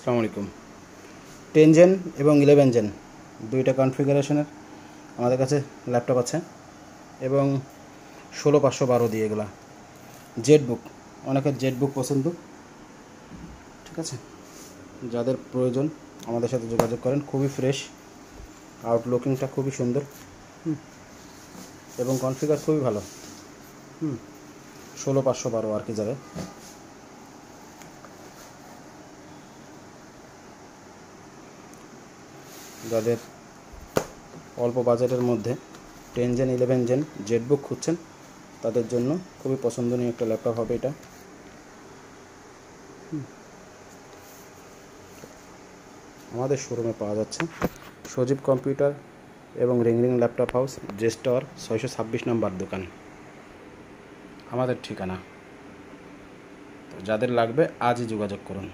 আসসালামু আলাইকুম। 10 জেন এবং 11 জেন দুইটা কনফিগারেশনের আমাদের কাছে ল্যাপটপ আছে এবং 16512 দিয়ে এগুলা জেড বুক, অনেকের জেড বুক পছন্দ, ঠিক আছে। যাদের প্রয়োজন আমাদের সাথে যোগাযোগ করেন। খুবই ফ্রেশ, আউটলুকিংটা খুবই সুন্দর এবং কনফিগার খুবই ভালো। 16512 আর কি যাবে। যাদের অল্প বাজেটের মধ্যে 10 জেন 11 জেন জেড বুক খুঁজছেন তাদের জন্য খুবই পছন্দনীয় একটা ল্যাপটপ হবে এটা। আমাদের শোরুমে পাওয়া যাচ্ছে সজীব কম্পিউটার এবং রিং ল্যাপটপ হাউস, জেস টাওয়ার 626 নম্বর দোকান আমাদের ঠিকানা। তো যাদের লাগবে আজই যোগাযোগ করুন।